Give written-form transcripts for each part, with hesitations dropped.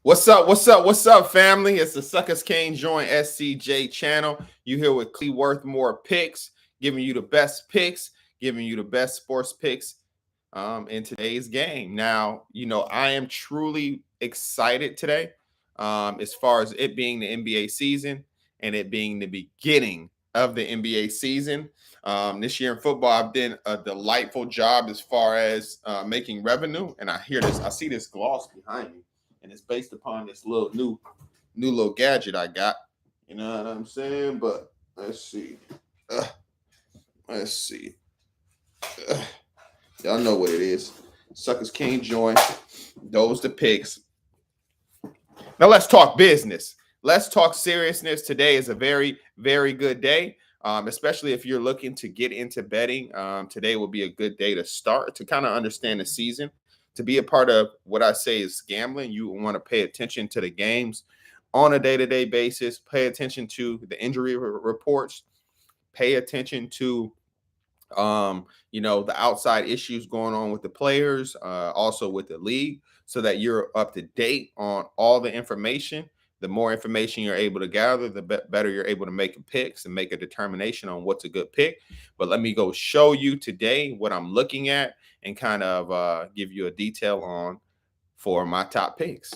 What's up? What's up? What's up, family? It's the Suckers Kane Join SCJ channel. You here with Clee Worth More Picks, giving you the best picks, giving you the best sports picks in today's game. Now, I am truly excited today as far as it being the NBA season and it being the beginning of the NBA season. This year in football, I've done a delightful job as far as making revenue. And I see this gloss behind me, and it's based upon this little new little gadget I got. You know what I'm saying? But let's see. Uh, let's see. Uh, y'all know what it is. Suckers can't join. Those the picks. Now let's talk business. Let's talk seriousness. Today is a very, very good day, especially if you're looking to get into betting. Today will be a good day to start to kind of understand the season. To be a part of what I say is gambling, you want to pay attention to the games on a day-to-day basis. Pay attention to the injury reports. Pay attention to the outside issues going on with the players, also with the league, so that you're up to date on all the information. The more information you're able to gather, the better you're able to make picks and make a determination on what's a good pick. But let me go show you today what I'm looking at and kind of give you a detail on for my top picks.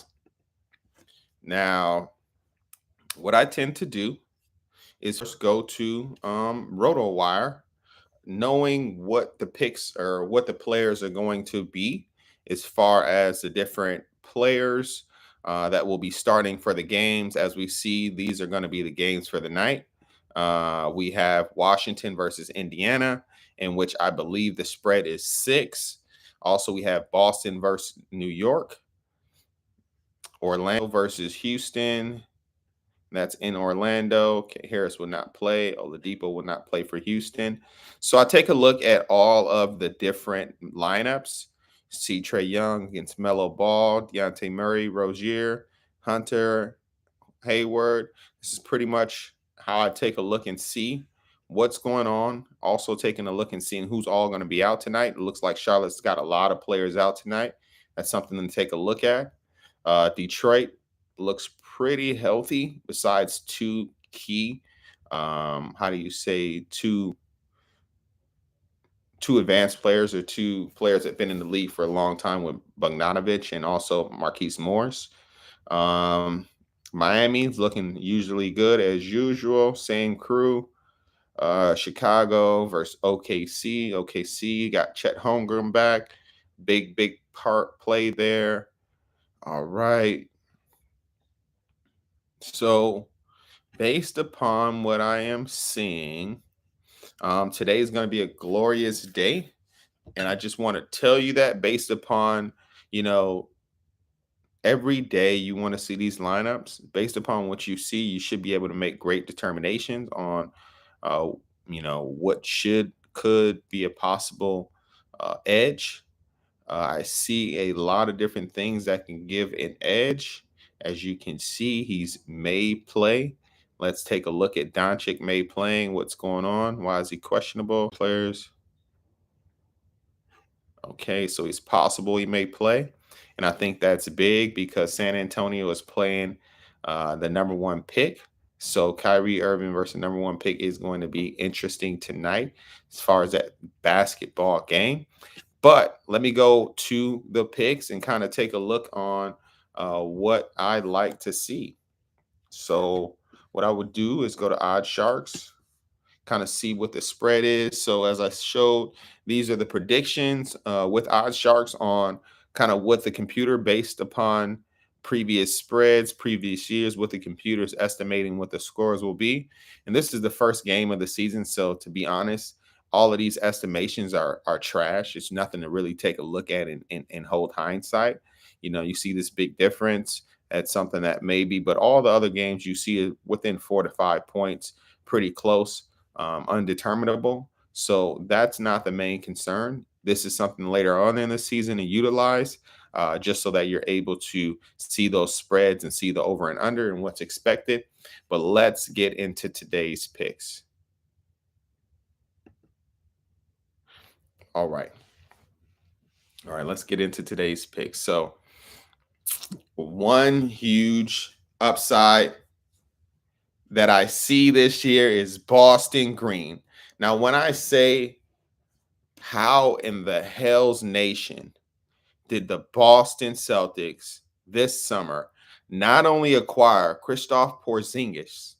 Now, what I tend to do is just go to RotoWire, knowing what the picks or what the players are going to be as far as the different players that will be starting for the games. As we see, these are going to be the games for the night. We have Washington versus Indiana, in which I believe the spread is 6. Also, we have Boston versus New York, Orlando versus Houston. That's in Orlando. Harris will not play. Oladipo will not play for Houston. So I take a look at all of the different lineups. See Trey Young against Melo Ball, Deontay Murray, Rozier, Hunter, Hayward. This is pretty much how I take a look and see what's going on. Also taking a look and seeing who's all going to be out tonight. It looks like Charlotte's got a lot of players out tonight. That's something to take a look at. Detroit looks pretty healthy besides two key two advanced players, or two players that have been in the league for a long time, with Bogdanovich and also Marquise Morris. um Miami's looking usually good as usual, same crew. Chicago versus OKC got Chet Holmgren back. Big part play there. All right, so based upon what I am seeing, today is going to be a glorious day. And I just want to tell you that based upon, you know, every day you want to see these lineups. Based upon what you see, you should be able to make great determinations on, uh, what could be a possible edge. I see a lot of different things that can give an edge. As you can see, he's may play. Let's take a look at Doncic may playing. What's going on? Why is he questionable? Players. Okay, so it's possible he may play. And I think that's big because San Antonio is playing the number one pick. So Kyrie Irving versus number one pick is going to be interesting tonight as far as that basketball game. But let me go to the picks and kind of take a look on what I'd like to see. So what I would do is go to Odd Sharks, kind of see what the spread is. So as I showed, these are the predictions with Odd Sharks on kind of what the computer, based upon previous spreads, previous years, what the computer is estimating what the scores will be. And this is the first game of the season. So to be honest, all of these estimations are trash. It's nothing to really take a look at and hold hindsight. You see this big difference. That's something that maybe, but all the other games you see it within 4 to 5 points, pretty close, undeterminable. So that's not the main concern. This is something later on in the season to utilize, just so that you're able to see those spreads and see the over and under and what's expected. But let's get into today's picks. All right. All right, let's get into today's picks. So One huge upside that I see this year is Boston Green. Now, when I say how in the hell's nation did the Boston Celtics this summer not only acquire Kristaps Porzingis,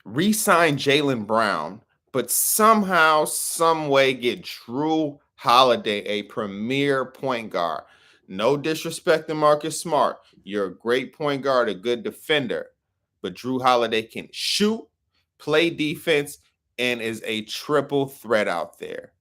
re-sign Jaylen Brown, but somehow, some way get Drew Holiday, a premier point guard. No disrespect to Marcus Smart. You're a great point guard, a good defender, but Drew Holiday can shoot, play defense, and is a triple threat out there.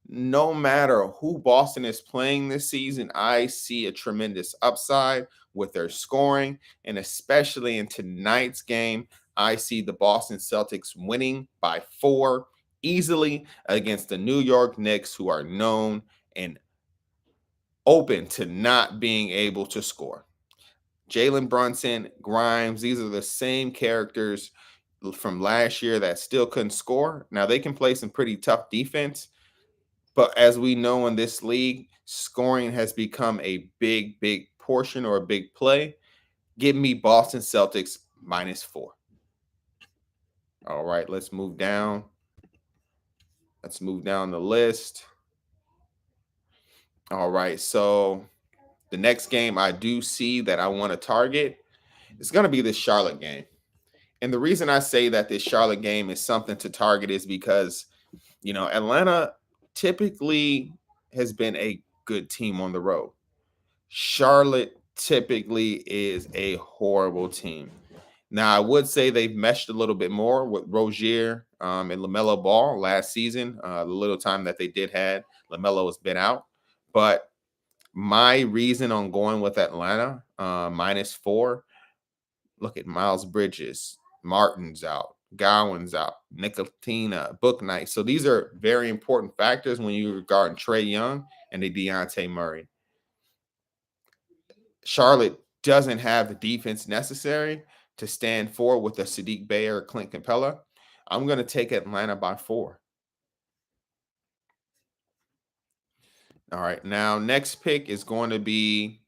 No matter who Boston is playing this season, I see a tremendous upside with their scoring. And especially in tonight's game, I see the Boston Celtics winning by 4 easily against the New York Knicks, who are known and open to not being able to score. Jalen Brunson, Grimes, these are the same characters from last year that still couldn't score. Now, they can play some pretty tough defense, but as we know in this league, scoring has become a big portion or a big play. Give me Boston Celtics -4. All right, let's move down. Let's move down the list. All right, so the next game I do see that I want to target is going to be this Charlotte game. And the reason I say that this Charlotte game is something to target is because, Atlanta typically has been a good team on the road. Charlotte typically is a horrible team. Now, I would say they've meshed a little bit more with Rozier and LaMelo Ball last season. The little time that they did had, LaMelo has been out. But my reason on going with Atlanta -4, look at Miles Bridges, Martin's out, Gowan's out, Nicotina, Book Night. So these are very important factors when you regard Trae Young and the Dejounte Murray. Charlotte doesn't have the defense necessary to stand for with a Sadiq Bey or Clint Capella. I'm going to take Atlanta by 4. All right. Now, next pick is going to be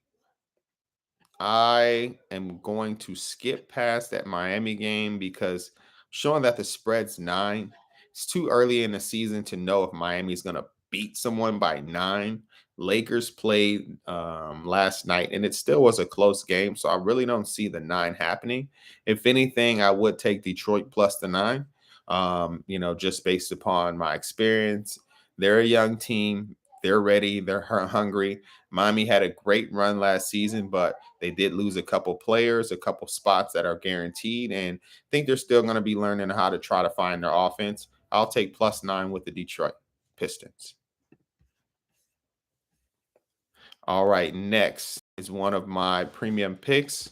I am going to skip past that Miami game because showing that the spread's 9, it's too early in the season to know if Miami's going to beat someone by 9. Lakers played last night and it still was a close game. So I really don't see the 9 happening. If anything, I would take Detroit plus the 9, just based upon my experience. They're a young team. They're ready. They're hungry. Miami had a great run last season, but they did lose a couple players, a couple spots that are guaranteed, and I think they're still going to be learning how to try to find their offense. I'll take +9 with the Detroit Pistons. All right, next is one of my premium picks,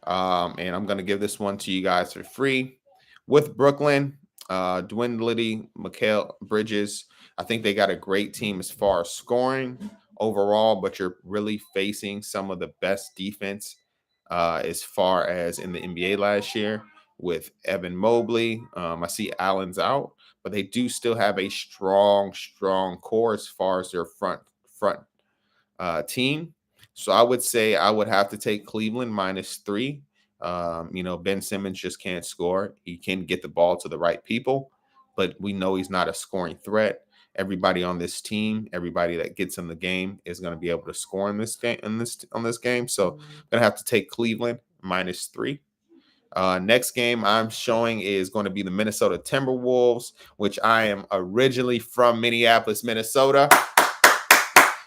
and I'm going to give this one to you guys for free. With Brooklyn, Dwindledy, Mikal Bridges, I think they got a great team as far as scoring overall, but you're really facing some of the best defense as far as in the NBA last year with Evan Mobley. I see Allen's out, but they do still have a strong core as far as their front team. So I would say I would have to take Cleveland -3. Ben Simmons just can't score. He can get the ball to the right people, but we know he's not a scoring threat. Everybody on this team, everybody that gets in the game is going to be able to score in this game on this game. So I'm gonna have to take Cleveland -3. Next game I'm showing is going to be the Minnesota Timberwolves, which I am originally from Minneapolis, Minnesota.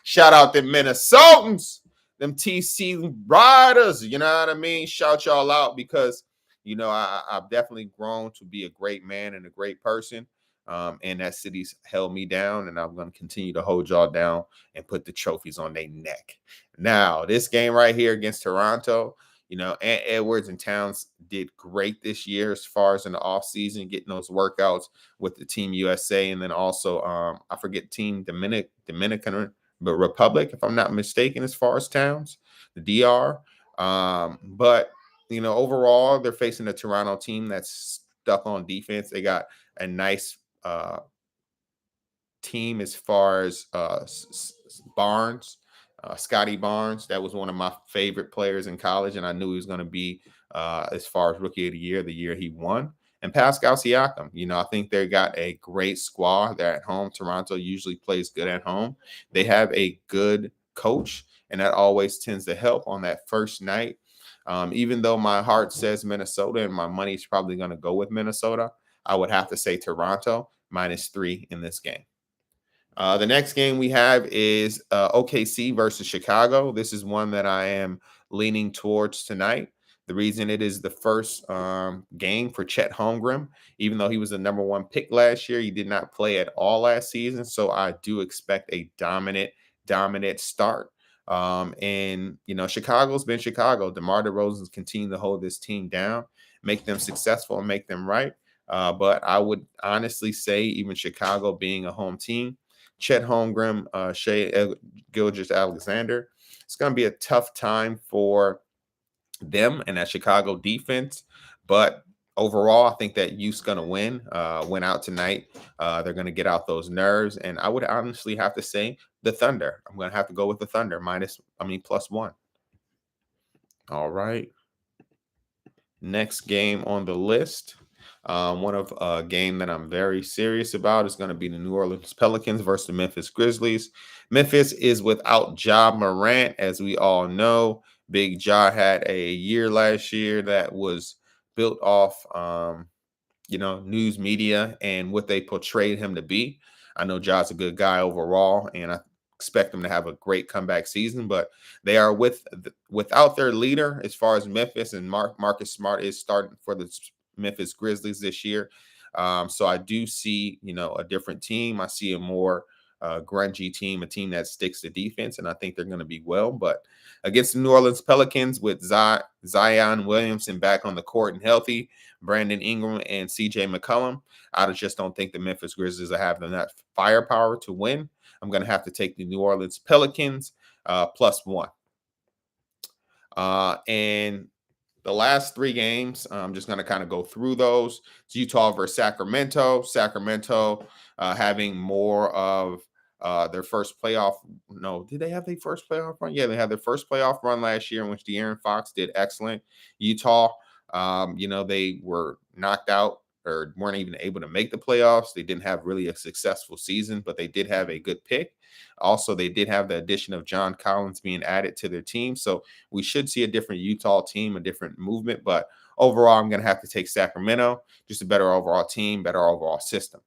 Shout out them Minnesotans, them TC Riders. You know what I mean? Shout y'all out because, I've definitely grown to be a great man and a great person. And that city's held me down, and I'm going to continue to hold y'all down and put the trophies on their neck. Now, this game right here against Toronto, Ant Edwards and Towns did great this year as far as in the offseason, getting those workouts with the Team USA. And then also, I forget Team Dominican but Republic, if I'm not mistaken, as far as Towns, the DR. But, overall, they're facing a Toronto team that's stuck on defense. They got a nice team as far as Barnes. Scotty Barnes, that was one of my favorite players in college, and I knew he was going to be as far as rookie of the year he won. And Pascal Siakam, I think they got a great squad. They're at home. Toronto usually plays good at home. They have a good coach, and that always tends to help on that first night. Even though my heart says Minnesota and my money's probably going to go with Minnesota, I would have to say Toronto -3 in this game. The next game we have is OKC versus Chicago. This is one that I am leaning towards tonight. The reason it is the first game for Chet Holmgren, even though he was the #1 pick last year, he did not play at all last season. So I do expect a dominant start. And Chicago's been Chicago. DeMar DeRozan's continued to hold this team down, make them successful, and make them right. But I would honestly say, even Chicago being a home team, Chet Holmgren, Shai Gilgeous-Alexander, it's going to be a tough time for them and that Chicago defense. But overall, I think that U's going to win out tonight. They're going to get out those nerves. And I would honestly have to say the Thunder. I'm going to have to go with the Thunder +1. All right. Next game on the list. One of a game that I'm very serious about is going to be the New Orleans Pelicans versus the Memphis Grizzlies. Memphis is without Ja Morant, as we all know. Big Ja had a year last year that was built off, news media and what they portrayed him to be. I know Ja's a good guy overall, and I expect them to have a great comeback season, but they are without their leader as far as Memphis, and Marcus Smart is starting for the Memphis Grizzlies this year. So I do see, a different team. I see a more grungy team, a team that sticks to defense, and I think they're going to be well. But against the New Orleans Pelicans with Zion Williamson back on the court and healthy, Brandon Ingram and CJ McCollum, I just don't think the Memphis Grizzlies are having enough firepower to win. I'm going to have to take the New Orleans Pelicans +1. And the last 3 games, I'm just going to kind of go through those. It's Utah versus Sacramento. Sacramento having more of their first playoff. No, did they have their first playoff run? Yeah, they had their first playoff run last year in which De'Aaron Fox did excellent. Utah, they were knocked out or weren't even able to make the playoffs. They didn't have really a successful season, but they did have a good pick. Also, they did have the addition of John Collins being added to their team. So we should see a different Utah team, a different movement. But overall, I'm going to have to take Sacramento, just a better overall team, better overall system.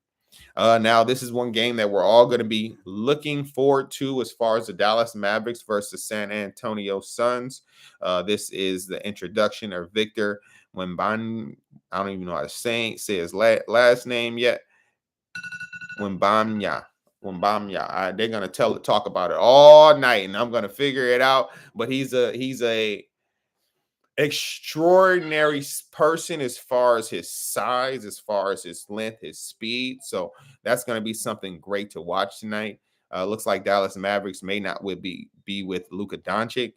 Now, this is one game that we're all going to be looking forward to as far as the Dallas Mavericks versus San Antonio Suns. This is the introduction of Victor Wembanyama. I don't even know how to say his last name yet. Wembanyama. They're going to talk about it all night, and I'm going to figure it out. But he's a extraordinary person as far as his size, as far as his length, his speed. So that's going to be something great to watch tonight. Looks like Dallas Mavericks may not be with Luka Doncic,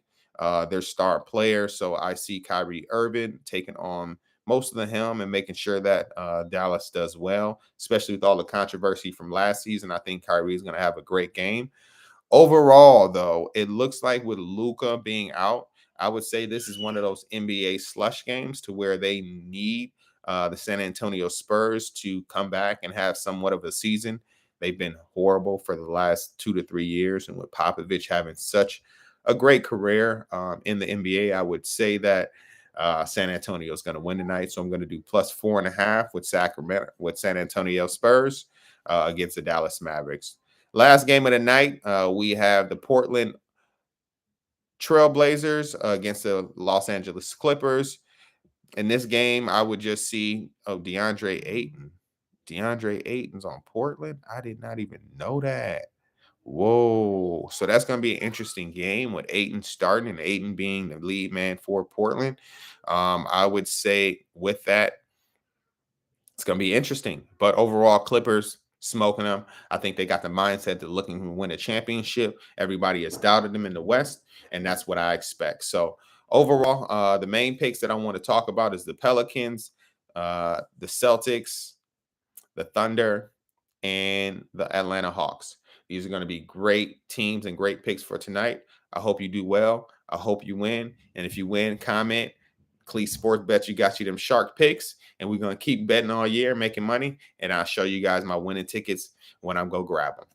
their star player. So I see Kyrie Irving taking on most of the helm and making sure that Dallas does well, especially with all the controversy from last season. I think Kyrie is going to have a great game. Overall, though, it looks like with Luka being out, I would say this is one of those NBA slush games to where they need the San Antonio Spurs to come back and have somewhat of a season. They've been horrible for the last 2 to 3 years, and with Popovich having such a great career in the NBA, I would say that San Antonio is going to win tonight. So I'm going to do +4.5 with San Antonio Spurs against the Dallas Mavericks. Last game of the night, we have the Portland Trailblazers against the Los Angeles Clippers. In this game, I would just see DeAndre Ayton. DeAndre Ayton's on Portland. I did not even know that. Whoa. So that's going to be an interesting game with Ayton starting and Ayton being the lead man for Portland. I would say with that, it's going to be interesting. But overall, Clippers smoking them. I think they got the mindset to looking to win a championship. Everybody has doubted them in the West, and that's what I expect. So overall, the main picks that I want to talk about is the Pelicans, the Celtics, the Thunder, and the Atlanta Hawks. These are going to be great teams and great picks for tonight. I hope you do well. I hope you win. And if you win, comment. Clee Sports Bet you got you them shark picks. And we're going to keep betting all year, making money. And I'll show you guys my winning tickets when I'm go grab them.